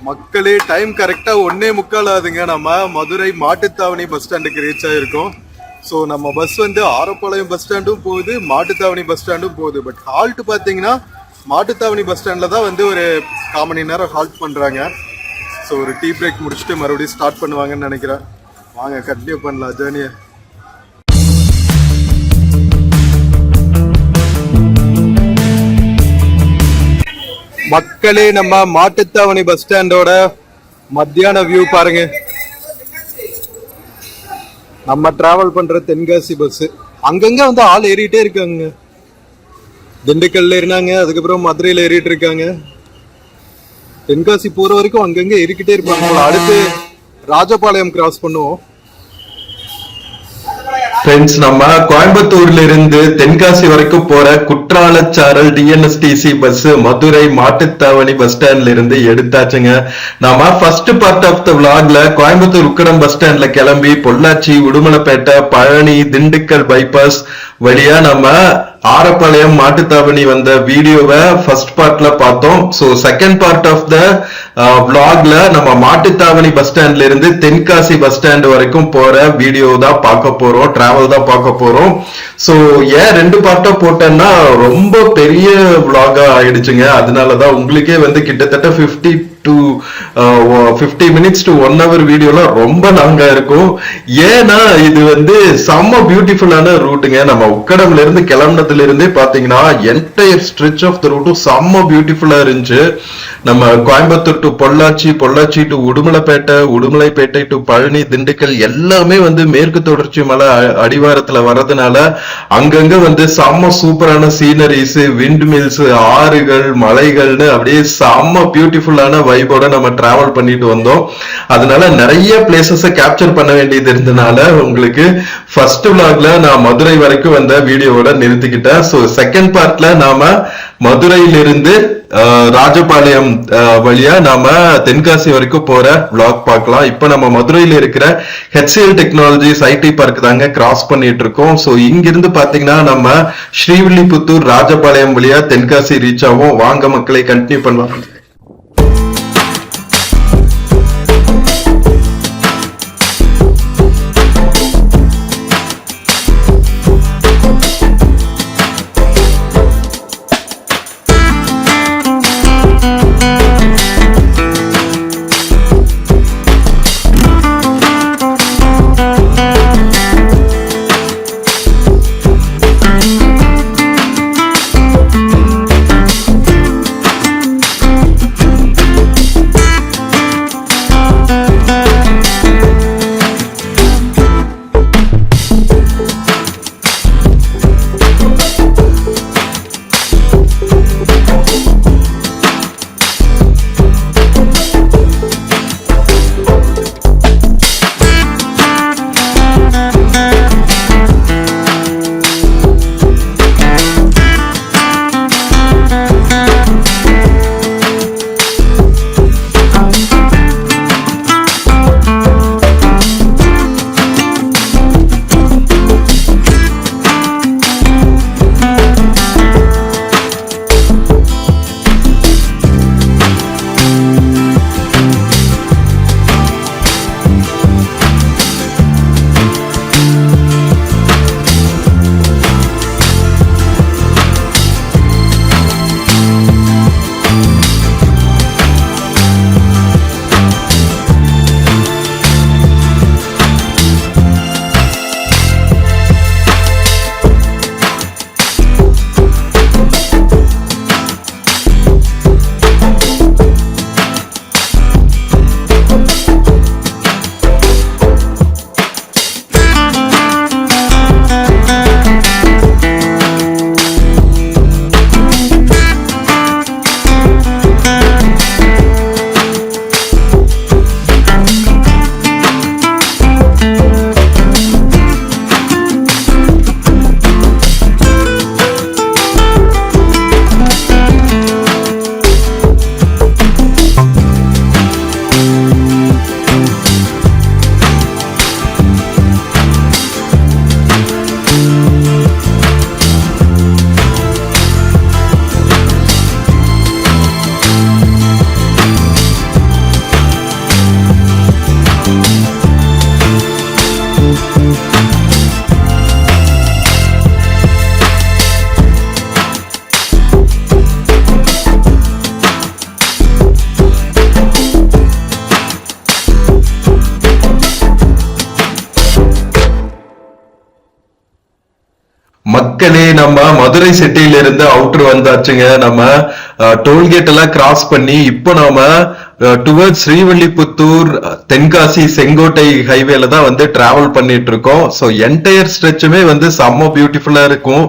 மக்களே டைம் கரெக்டா 1:45 ஆகுதுங்க. நம்ம மதுரை மாட்டுத்தாவணி பஸ் ஸ்டாண்டுக்கு ரீச் ஆயிருக்கோம். ஸோ நம்ம பஸ் வந்து ஆரப்பாளையம் பஸ் ஸ்டாண்டும் போகுது, மாட்டுத்தாவணி பஸ் ஸ்டாண்டும் போகுது. பட் ஹால்ட் பார்த்தீங்கன்னா மாட்டுத்தாவணி பஸ் ஸ்டாண்டில் தான் வந்து ஒரு 1/4 மணி நேரம் ஹால்ட் பண்ணுறாங்க. ஸோ ஒரு டீ பிரேக் முடிச்சுட்டு மறுபடியும் ஸ்டார்ட் பண்ணுவாங்கன்னு நினைக்கிறேன். வாங்க கண்டினியூ பண்ணலாம் ஜேர்னியை. மக்களே நம்ம மாட்டுத்தாவணி பஸ் ஸ்டாண்டோட மத்தியான வியூ பாருங்க. நம்ம டிராவல் பண்ற தென்காசி பஸ் அங்கங்க வந்து ஆள் ஏறிட்டே இருக்காங்க. திண்டுக்கல்ல இருந்தாங்க, அதுக்கப்புறம் மதுரையில ஏறிட்டு இருக்காங்க. தென்காசி போற வரைக்கும் அங்கங்க ஏறிக்கிட்டே இருப்பாங்க. அடுத்து ராஜபாளையம் கிராஸ் பண்ணுவோம். ஃப்ரெண்ட்ஸ், நம்ம கோயம்புத்தூர்ல இருந்து தென்காசி வரைக்கும் போற குற்றாலச்சாரல் TNSTC bus Madurai Mattuthavani bus ஸ்டாண்ட்ல இருந்து எடுத்தாச்சுங்க. நாம ஃபர்ஸ்ட் பார்ட் ஆஃப் த விளாக்ல கோயம்புத்தூர் உக்கடம் பஸ் ஸ்டாண்ட்ல கிளம்பி பொள்ளாச்சி, உடுமலைப்பேட்டை, பழனி, திண்டுக்கல் பைபாஸ் வழியா நம்ம ஆரப்பாளையம் மாட்டுத்தாவணி வந்த வீடியோவை ஃபர்ஸ்ட் பார்ட்ல பார்த்தோம். So second part of the விளாக்ல நம்ம மாட்டுத்தாவணி பஸ் ஸ்டாண்ட்ல இருந்து தென்காசி பஸ் ஸ்டாண்ட் வரைக்கும் போற வீடியோ தான் பார்க்க போறோம், டிராவல் தான் பார்க்க போறோம். ஸோ ஏன் 2 பார்ட்டா போட்டேன்னா ரொம்ப பெரிய விளாகா ஆயிடுச்சுங்க. அதனாலதான் உங்களுக்கே வந்து கிட்டத்தட்ட 50 minutes to 1 hour வீடியோல ரொம்ப லாங்கா இருக்கும். ஏன்னா இது வந்து செம்ம பியூட்டிஃபுல்லான ரூட்டுங்க. நம்ம உக்கடம்ல இருந்து கிளம்புனதுல இருந்தே பாத்தீங்கன்னா என்டையர் ஸ்ட்ரெச் ஆஃப் த ரூட்டும் செம்ம பியூட்டிஃபுல்லா இருந்துச்சு. நம்ம Coimbatore to Pollachi, Pollachi to Udumalaipettai, Udumalaipettai to Palani, Dindigul எல்லாமே வந்து மேற்கு தொடர்ச்சி மலை அடிவாரத்துல வர்றதுனால அங்கங்க வந்து செம்ம சூப்பரான சீனரிஸ், விண்ட் மில்ஸ், ஆறுகள், மலைகள்னு அப்படியே செம்ம பியூட்டிஃபுல்லான வைபோட நம்ம டிராவல் பண்ணிட்டு வந்தோம். அதனால நிறைய பிளேசஸ் கேப்சர் பண்ண வேண்டியது இருந்தனால உங்களுக்கு ஃபர்ஸ்ட் விளாக்ல நான் மதுரை வரைக்கும் வந்த வீடியோவோட நிறுத்திக்கிட்டேன். ஸோ செகண்ட் பார்ட்ல நாம மதுரையிலிருந்து ராஜபாளையம் வழியா நாம தென்காசி வரைக்கும் போற விளாக் பார்க்கலாம். இப்ப நம்ம மதுரையில இருக்கிற HCL டெக்னாலஜிஸ் ஐடி பார்க் தாங்க கிராஸ் பண்ணிட்டு இருக்கோம். ஸோ இங்கிருந்து பாத்தீங்கன்னா நம்ம ஸ்ரீவில்லிபுத்தூர், ராஜபாளையம் வழியா தென்காசி ரீச் ஆகும். வாங்க மக்களை கண்டினியூ பண்ணலாம். மக்களே, நம்ம மதுரை சிட்டியில இருந்து அவுட்டர் வந்தாச்சுங்க. நம்ம டோல்கேட் எல்லாம் கிராஸ் பண்ணி இப்போ நாம டுவர்ட்ஸ் ஸ்ரீவில்லிபுத்தூர், தென்காசி, செங்கோட்டை ஹைவேல தான் வந்து டிராவல் பண்ணிட்டு இருக்கோம். ஸோ என்டையர் ஸ்ட்ரெச்சுமே வந்து செம்ம பியூட்டிஃபுல்லா இருக்கும்.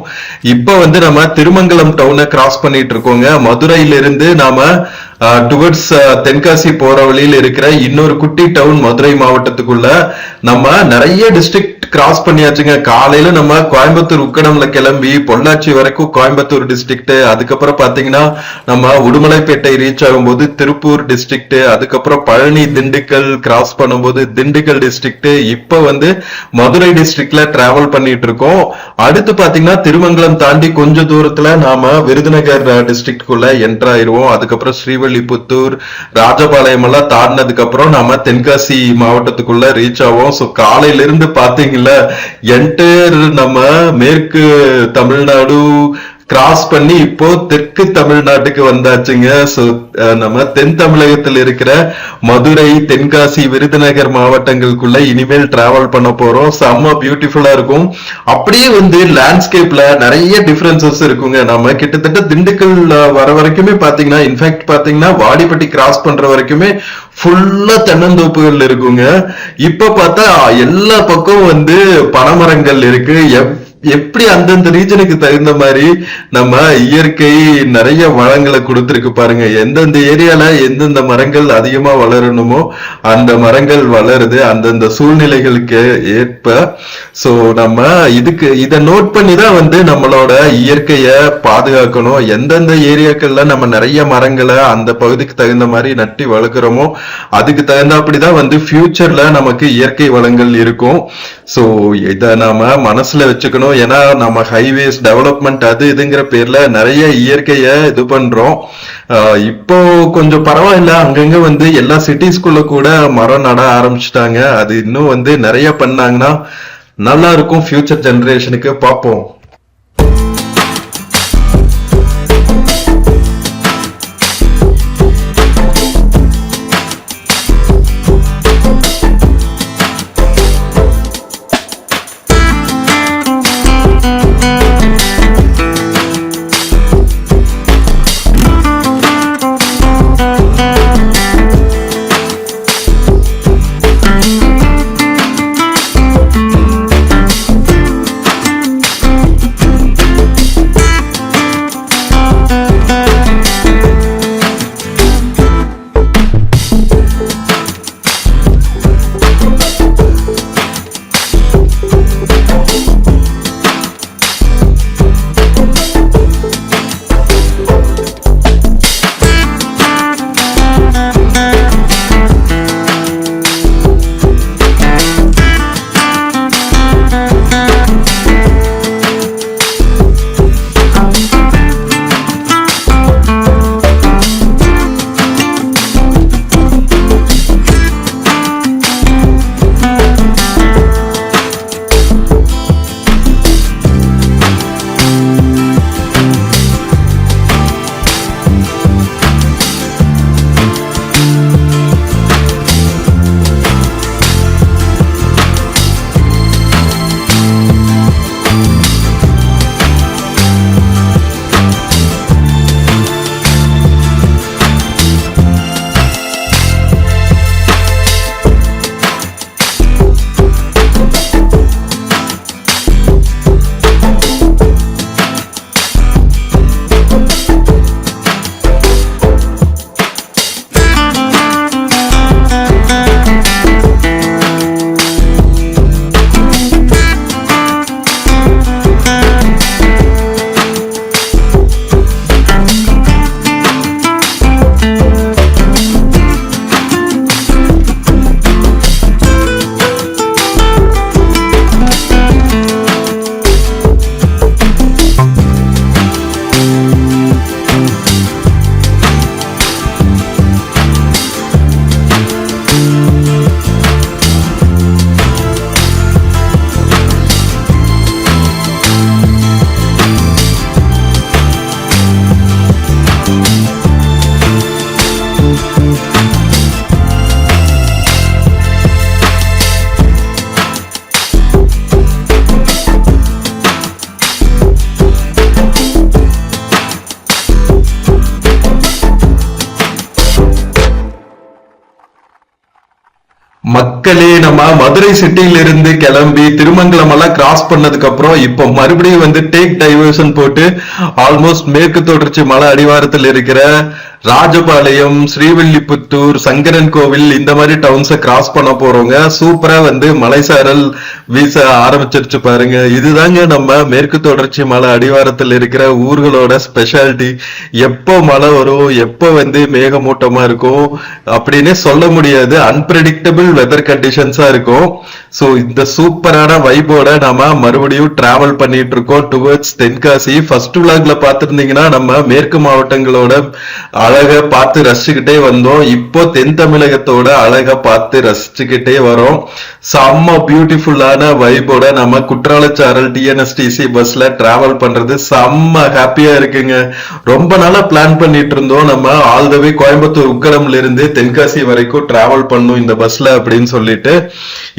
இப்போ வந்து நம்ம திருமங்கலம் டவுனை கிராஸ் பண்ணிட்டு இருக்கோங்க. மதுரையில இருந்து நாம டுவர்ட்ஸ் தென்காசி போற வழியில் இருக்கிற இன்னொரு குட்டி டவுன் மதுரை மாவட்டத்துக்குள்ள நம்ம நிறைய டிஸ்ட்ரிக்ட் கிராஸ் பண்ணியாச்சுங்க. காலையில நம்ம கோயம்புத்தூர் உக்கடம்ல கிளம்பி பொள்ளாச்சி வரைக்கும் கோயம்புத்தூர் டிஸ்ட்ரிக்ட், அதுக்கப்புறம் பாத்தீங்கன்னா நம்ம உடுமலைப்பேட்டை ரீச் ஆகும்போது திருப்பூர் டிஸ்ட்ரிக்ட், அதுக்கப்புறம் பழனி திண்டுக்கல் கிராஸ் பண்ணும்போது திண்டுக்கல் டிஸ்ட்ரிக்ட், இப்ப வந்து மதுரை டிஸ்ட்ரிக்ட்ல டிராவல் பண்ணிட்டு இருக்கோம். அடுத்து பாத்தீங்கன்னா திருமங்கலம் தாண்டி கொஞ்ச தூரத்துல நாம விருதுநகர் டிஸ்ட்ரிக்ட்குள்ள என்டர் ஆயிருவோம். அதுக்கப்புறம் ஸ்ரீவில்லிபுத்தூர், ராஜபாளையம் எல்லாம் தாண்டினதுக்கு அப்புறம் நாம தென்காசி மாவட்டத்துக்குள்ள ரீச் ஆவோம். ஸோ காலையில இருந்து பாத்தீங்கல்ல என்டையர் நம்ம மேற்கு தமிழ்நாடு கிராஸ் பண்ணி இப்போ தெற்கு தமிழ்நாட்டுக்கு வந்தாச்சுங்க. சோ நம்ம தென் தமிழகத்தில் இருக்கிற மதுரை, தென்காசி, விருதுநகர் மாவட்டங்களுக்குள்ள இனிமேல் டிராவல் பண்ண போறோம். செம்ம பியூட்டிஃபுல்லா இருக்கும். அப்படியே வந்து லேண்ட்ஸ்கேப்ல நிறைய டிஃபரன்சஸ் இருக்குங்க. நம்ம கிட்டத்தட்ட திண்டுக்கல் வர வரைக்குமே பாத்தீங்கன்னா, இன்ஃபேக்ட் பாத்தீங்கன்னா வாடிப்பட்டி கிராஸ் பண்ற வரைக்குமே ஃபுல்லா தென்னந்தோப்புகள் இருக்குங்க. இப்ப பார்த்தா எல்லா பக்கம் வந்து பனைமரங்கள் இருக்கு. எப்படி அந்தந்த ரீஜனுக்கு தகுந்த மாதிரி நம்ம இயற்கை நிறைய வளங்களை கொடுத்திருக்கு பாருங்க. எந்தெந்த ஏரியால எந்தெந்த மரங்கள் அதிகமா வளரணுமோ அந்த மரங்கள் வளருது அந்தந்த சூழ்நிலைகளுக்கு ஏற்ப. சோ நம்ம இதை நோட் பண்ணி தான் வந்து நம்மளோட இயற்கைய பாதுகாக்கணும். எந்தெந்த ஏரியாக்கள்ல நம்ம நிறைய மரங்களை அந்த பகுதிக்கு தகுந்த மாதிரி நட்டி வளர்க்குறோமோ அதுக்கு தகுந்தாப்படிதான் வந்து ஃபியூச்சர்ல நமக்கு இயற்கை வளங்கள் இருக்கும். சோ இத நாம மனசுல வச்சுக்கணும். ஏன்னா நம்ம ஹைவேஸ் டெவலப்மெண்ட் அது இதுங்கிற பேர்ல நிறைய இயற்கைய இது பண்றோம். இப்போ கொஞ்சம் பரவாயில்ல, அங்கங்க வந்து எல்லா சிட்டிஸ்குள்ள கூட மரம் நட ஆரம்பிச்சுட்டாங்க. அது இன்னும் வந்து நிறைய பண்ணாங்கன்னா நல்லா இருக்கும் ஃபியூச்சர் ஜெனரேஷனுக்கு. பார்ப்போம். மக்களே, நம்ம மதுரை சிட்டில இருந்து கிளம்பி திருமங்கலம் எல்லாம் கிராஸ் பண்ணதுக்கு அப்புறம் இப்ப மறுபடியும் வந்து டேக் டைவர்ஷன் போட்டு ஆல்மோஸ்ட் மேற்கு தொடர்ச்சி மலை அடிவாரத்தில் இருக்கிற ராஜபாளையம், ஸ்ரீவில்லிபுத்தூர், சங்கரன் கோவில் இந்த மாதிரி டவுன்ஸை கிராஸ் பண்ண போறோங்க. சூப்பரா வந்து மலைசாரல் வீச ஆரம்பிச்சிருச்சு பாருங்க. இதுதாங்க நம்ம மேற்கு தொடர்ச்சி மலை அடிவாரத்தில் இருக்கிற ஊர்களோட ஸ்பெஷாலிட்டி. எப்போ மழை வரும், எப்போ வந்து மேகமூட்டமா இருக்கும் அப்படின்னு சொல்ல முடியாது. அன்பிரடிக்டபிள் வெதர் கண்டிஷன்ஸா இருக்கும். சோ இந்த சூப்பரான வைபோட நாம மறுபடியும் டிராவல் பண்ணிட்டு இருக்கோம் டுவர்ட்ஸ் தென்காசி. ஃபர்ஸ்ட் விளாக்ல பாத்துருந்தீங்கன்னா நம்ம மேற்கு மாவட்டங்களோட அழகை பார்த்து ரசிச்சுக்கிட்டே வந்தோம். இப்போ தென் தமிழகத்தோட அழகை பார்த்து ரசிச்சுக்கிட்டே வரோம். செம்ம பியூட்டிஃபுல்லான வைபோட நம்ம குற்றாலச்சாரல் டிஎன்எஸ்டிசி பஸ்ல டிராவல் பண்றது செம்ம ஹாப்பியா இருக்குங்க. ரொம்ப நாளா பிளான் பண்ணிட்டு இருந்தோம் நம்ம ஆல் த வே கோயம்புத்தூர் உக்கடம்ல இருந்து தென்காசி வரைக்கும் டிராவல் பண்ணும் இந்த பஸ்ல அப்படின்னு சொல்லிட்டு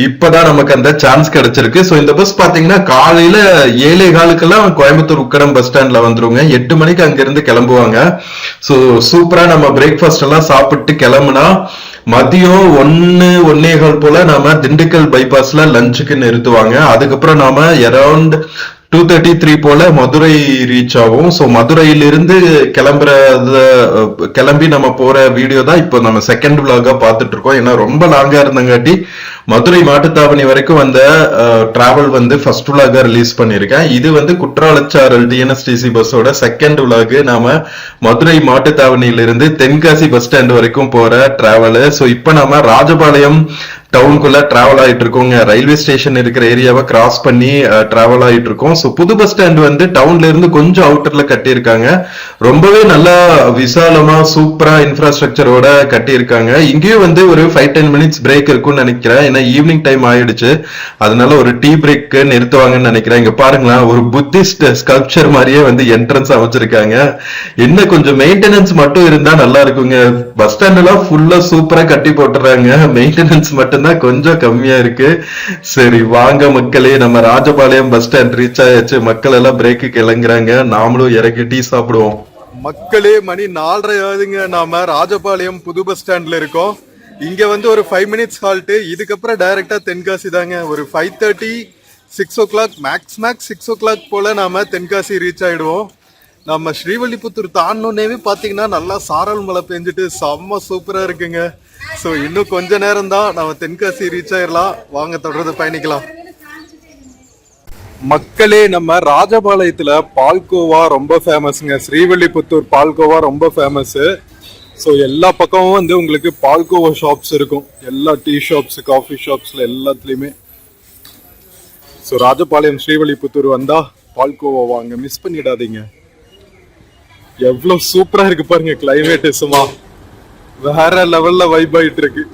இப்பதான் நமக்கு அந்த சான்ஸ் கிடைச்சிருக்கு. சோ இந்த பஸ் பாத்தீங்கன்னா காலையில 7:15 கோயம்புத்தூர் உக்கடம் பஸ் ஸ்டாண்ட்ல வந்துருங்க. 8 மணிக்கு அங்க இருந்து கிளம்புவாங்க. சோ சூப்பரா நம்ம பிரேக்ஃபாஸ்ட் எல்லாம் சாப்பிட்டு கிளம்புனா மதியம் 1-1:15 போல நாம திண்டுக்கல் பைபாஸ்ல லஞ்சுக்கு நிறுத்துவாங்க. அதுக்கப்புறம் நாம அரௌண்ட் 2:33 போல மதுரை ரீச் ஆகும். ஸோ மதுரையிலிருந்து கிளம்பி நம்ம போற வீடியோ தான் இப்போ நம்ம செகண்ட் விளாகா பார்த்துட்டு இருக்கோம். ஏன்னா ரொம்ப லாங்கா இருந்தங்காட்டி மதுரை மாட்டுத்தாவணி வரைக்கும் வந்த டிராவல் வந்து ஃபர்ஸ்ட் விளாகா ரிலீஸ் பண்ணியிருக்கேன். இது வந்து குற்றாலச்சாரல் டிஎன்எஸ்டிசி பஸ்ஸோட செகண்ட் விளாக். நாம மதுரை மாட்டுத்தாவணியிலிருந்து தென்காசி பஸ் ஸ்டாண்ட் வரைக்கும் போற டிராவல். ஸோ இப்போ நாம ராஜபாளையம் டவுனுக்குள்ள டிராவல் ஆயிட்டு இருக்கோங்க. ரயில்வே ஸ்டேஷன் இருக்கிற ஏரியாவை கிராஸ் பண்ணி டிராவல் ஆயிட்டு இருக்கோம். ஸோ புது பஸ் ஸ்டாண்ட் வந்து டவுன்ல இருந்து கொஞ்சம் அவுட்டர்ல கட்டியிருக்காங்க. ரொம்பவே நல்லா விசாலமா சூப்பரா இன்ஃப்ராஸ்ட்ரக்சரோட கட்டியிருக்காங்க. இங்கேயும் வந்து ஒரு 5-10 மினிட்ஸ் பிரேக் இருக்கும்னு நினைக்கிறேன். ஏன்னா ஈவினிங் டைம் ஆயிடுச்சு, அதனால ஒரு டீ பிரேக் நிறுத்துவாங்கன்னு நினைக்கிறேன். இங்க பாருங்களேன், ஒரு புத்திஸ்ட் ஸ்கல்ப்சர் மாதிரியே வந்து என்ட்ரன்ஸ் அமைச்சிருக்காங்க. என்ன கொஞ்சம் மெயின்டெனன்ஸ் மட்டும் இருந்தா நல்லா இருக்குங்க. பஸ் ஸ்டாண்ட் எல்லாம் ஃபுல்லா சூப்பரா கட்டி போட்டுறாங்க, மெயின்டெனன்ஸ் மட்டும் தான் கொஞ்சம் கம்மியா இருக்கு. சரி வாங்க மக்களே, நம்ம ராஜபாளையம் பஸ் ஸ்டாண்ட் ரீச் ஆயாச்சு. மக்கள் எல்லாம் பிரேக்கு கிளங்குறாங்க, நாமளும் இறக்கி டீ சாப்பிடுவோம். மக்களே மணி 4:30 ஆகுதுங்க. நாம ராஜபாளையம் புது பஸ் ஸ்டாண்ட்ல இருக்கோம். இங்க வந்து ஒரு 5 மினிட்ஸ் ஹால்ட். இதுக்கப்புறம் டைரக்டா தென்காசி தாங்க. ஒரு 5:30 6 o'clock மேக்ஸ் 6 o'clock போல நாம தென்காசி ரீச் ஆயிடுவோம். நம்ம ஸ்ரீவில்லிபுத்தூர் தாண்டோன்னே பாத்தீங்கன்னா நல்லா சாரல் மழை பெஞ்சிட்டு செம்ம சூப்பரா இருக்குங்க. ஸோ இன்னும் கொஞ்ச நேரம் தான் நம்ம தென்காசி ரீச் ஆயிடலாம். வாங்க தொடர்ந்து பயணிக்கலாம். மக்களே, நம்ம ராஜபாளையத்துல பால்கோவா ரொம்ப ஃபேமஸ்ங்க. ஸ்ரீவில்லிபுத்தூர் பால்கோவா ரொம்ப ஃபேமஸ். ஸோ எல்லா பக்கமும் வந்து உங்களுக்கு பால்கோவா ஷாப்ஸ் இருக்கும். எல்லா டீ ஷாப்ஸ், காஃபி ஷாப்ஸ்ல எல்லாத்துலயுமே. ஸோ ராஜபாளையம் ஸ்ரீவில்லிபுத்தூர் வந்தா பால்கோவா வாங்க, மிஸ் பண்ணிடாதீங்க. எவ்வளவு சூப்பரா இருக்கு பாருங்க. கிளைமேட் சும்மா வேற லெவல்ல வைப் ஆயிட்டு இருக்கு.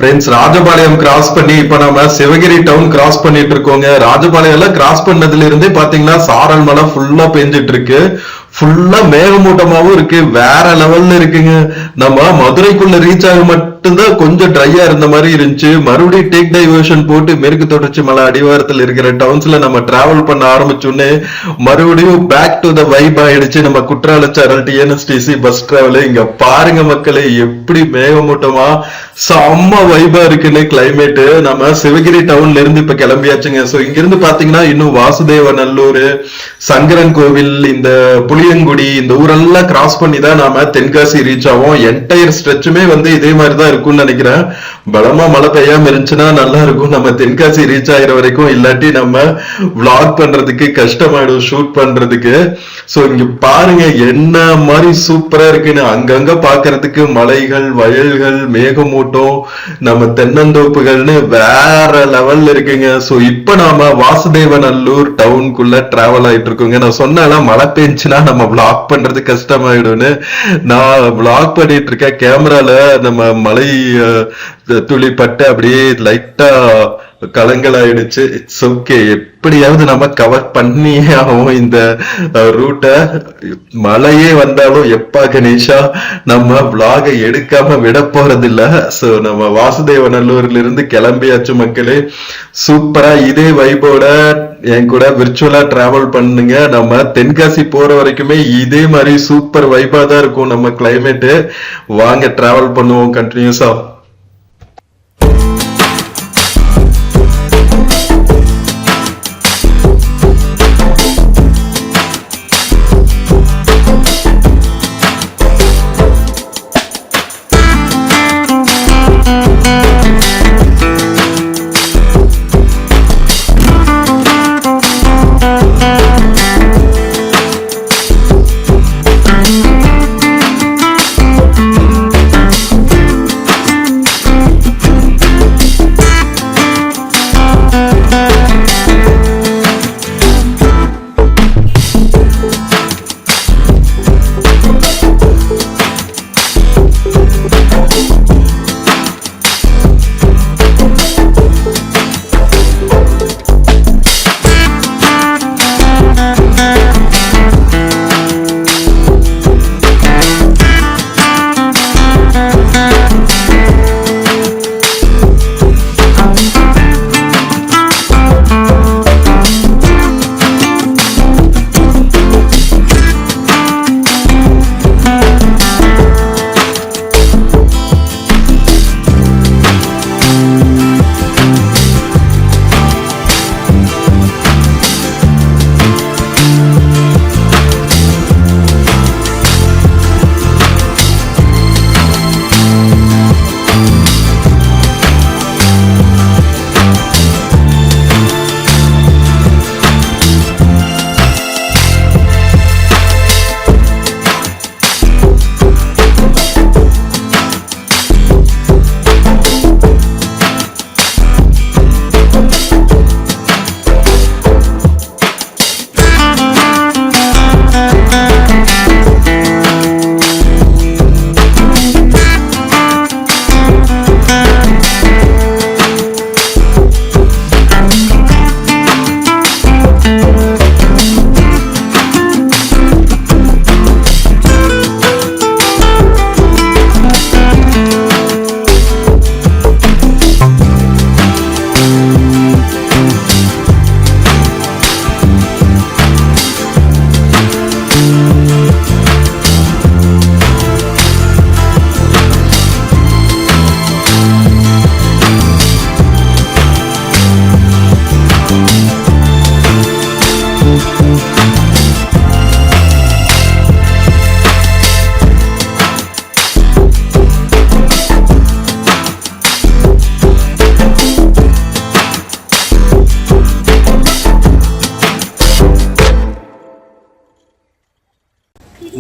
ஃப்ரெண்ட்ஸ், ராஜபாளையம் கிராஸ் பண்ணி இப்ப நம்ம சிவகிரி டவுன் கிராஸ் பண்ணிட்டு இருக்கோங்க. ராஜபாளையம் எல்லாம் கிராஸ் பண்ணதுல இருந்தே பாத்தீங்கன்னா சாரல் மழை ஃபுல்லா பெஞ்சிட்டு இருக்கு. ஃபுல்லா மேகமூட்டமாவும் இருக்கு. வேற லெவல்ல இருக்குங்க. நம்ம மதுரைக்குள்ள ரீச் ஆக மட்டும்தான் கொஞ்சம் ட்ரையா இருந்த மாதிரி இருந்துச்சு. மறுபடியும் டேக் டைவர்ஷன் போட்டு மேற்கு தொடர்ச்சி மலை அடிவாரத்தில் இருக்கிற டவுன்ஸ்ல நம்ம டிராவல் பண்ண ஆரம்பிச்சோன்னே மறுபடியும் பேக் டு த வைப் ஆயிடுச்சு. நம்ம குற்றாலச்சாரல் டிஎன்எஸ்டிசி பஸ் டிராவல். இங்க பாருங்க மக்களே, எப்படி மேகமூட்டமா செம்ம வைபா இருக்குன்னு கிளைமேட். நம்ம சிவகிரி டவுன்ல இருந்து இப்ப கிளம்பியாச்சுங்க. சோ இங்க இருந்து பாத்தீங்கன்னா இன்னும் வாசுதேவ நல்லூர், சங்கரன் கோவில், இந்த புளியங்குடி, இந்த ஊரெல்லாம் கிராஸ் பண்ணி தான் நாம தென்காசி ரீச் ஆகும். என்டையர் ஸ்ட்ரெச்சுமே வந்து இதே மாதிரி தான் இருக்கும்னு நினைக்கிறேன். பலமா மழை பெய்யாம இருந்துச்சுன்னா நல்லா இருக்கும் நம்ம தென்காசி ரீச் ஆகிற வரைக்கும். இல்லாட்டி நம்ம விளாக் பண்றதுக்கு கஷ்டமாயிடும், ஷூட் பண்றதுக்கு. சோ இங்க பாருங்க என்ன மாதிரி சூப்பரா இருக்குன்னு. அங்கங்க பாக்குறதுக்கு மலைகள், வயல்கள், மேகமூட்டம், நம்ம தென்னந்தோப்புகள்னு வேற லெவல்ல இருக்குங்க. சோ இப்ப நாம வாசுதேவநல்லூர் டவுனுக்குள்ள டிராவல் ஆயிட்டு இருக்கோங்க. நான் சொன்னேன் மழை பெஞ்சுன்னா நம்ம விளாக் பண்றது கஷ்டமாயிடும்னு. நான் விளாக் பண்ணிட்டு இருக்கேன். கேமரால நம்ம மலை துளி பட்டு அப்படியே லைட்டா கலங்கள் ஆயிடுச்சு. இட்ஸ் ஓகே, எப்படியாவது நம்ம கவர் பண்ணியே ஆகும் இந்த ரூட்டை. மழையே வந்தாலும் எப்பா கணேஷா நம்ம விளாகை எடுக்காம விட போறது இல்ல. சோ நம்ம வாசுதேவநல்லூர்ல இருந்து கிளம்பியாச்சு மக்களே. சூப்பரா இதே வைபோட என் கூட விர்ச்சுவலா டிராவல் பண்ணுங்க. நம்ம தென்காசி போற வரைக்குமே இதே மாதிரி சூப்பர் வைபா தான் இருக்கும் நம்ம கிளைமேட். வாங்க டிராவல் பண்ணுவோம் கண்டினியூஸா.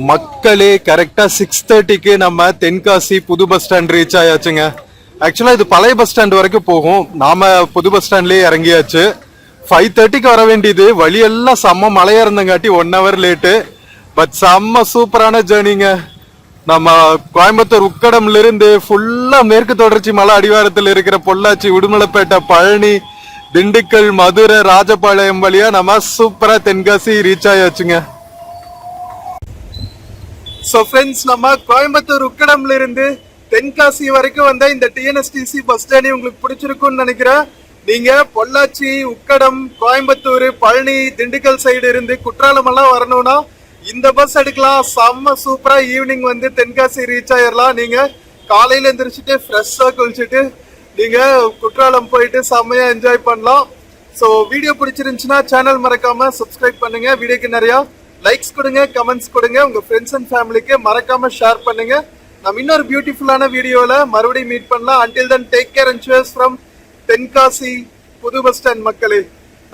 மக்களே கரெக்டா 6:30க்கு நம்ம தென்காசி புது பஸ் ஸ்டாண்ட் ரீச் ஆயாச்சுங்க. ஆக்சுவலா இது பழைய பஸ் ஸ்டாண்ட் வரைக்கும் போகும். நாம புது பஸ் ஸ்டாண்ட்லயே இறங்கியாச்சு. 5:30க்கு வர வேண்டியது. வழியெல்லாம் செம்ம மழையா இருந்தங்காட்டி 1 hour லேட்டு. பட் செம்ம சூப்பரான ஜேர்னிங்க. நம்ம கோயம்புத்தூர் உக்கடம்ல இருந்து ஃபுல்லா மேற்கு தொடர்ச்சி மலை அடிவாரத்தில் இருக்கிற பொள்ளாச்சி, உடுமலைப்பேட்டை, பழனி, திண்டுக்கல், மதுரை, ராஜபாளையம் வழியா நம்ம சூப்பரா தென்காசி ரீச் ஆயாச்சுங்க. சோ ஃப்ரெண்ட்ஸ், நம்ம கோயம்புத்தூர் உக்கடம்ல இருந்து தென்காசி வரைக்கும் வந்த இந்த டிஎன்எஸ்டிசி பஸ் ஜர்னி உங்களுக்கு பிடிச்சிருக்கும்னு நினைக்கிறேன். நீங்க பொள்ளாச்சி, உக்கடம், கோயம்புத்தூர், பழனி, திண்டுக்கல் சைடு இருந்து குற்றாலம் எல்லாம் வரணும்னா இந்த பஸ் எடுக்கலாம். செம்ம சூப்பரா ஈவினிங் வந்து தென்காசி ரீச் ஆயிடலாம். நீங்க காலையில எந்திரிச்சிட்டு ஃப்ரெஷ்ஷா குளிச்சுட்டு நீங்க குற்றாலம் போயிட்டு செம்மையா என்ஜாய் பண்ணலாம். ஸோ வீடியோ பிடிச்சிருந்துச்சுன்னா சேனல் மறக்காம சப்ஸ்கிரைப் பண்ணுங்க. வீடியோக்கு நிறைய லைக்ஸ் கொடுங்க, கமெண்ட்ஸ் கொடுங்க, உங்க ஃப்ரெண்ட்ஸ் அண்ட் ஃபேமிலிக்கு மறக்காம ஷேர் பண்ணுங்க. நம்ம இன்னொரு பியூட்டிஃபுல்லான வீடியோல மறுபடியும் மீட் பண்ணலாம். Until then take care and cheers from Tenkasi புது பஸ் ஸ்டாண்ட் மக்களே.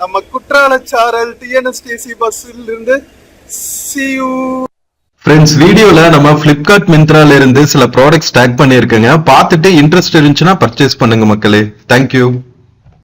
நம்ம குற்றாலச்சாரல் டிஎன்எஸ்டிசி பஸ்ஸில் இருந்து see you. ஃப்ரெண்ட்ஸ், வீடியோல நம்ம பிளிப்கார்ட் மிந்த்ரால இருந்து சில ப்ராடக்ட்ஸ் டேக் பண்ணியிருக்கேங்க. பார்த்துட்டு இன்ட்ரெஸ்ட் இருந்துச்சுன்னா பர்ச்சேஸ் பண்ணுங்க மக்களே. தேங்க்யூ.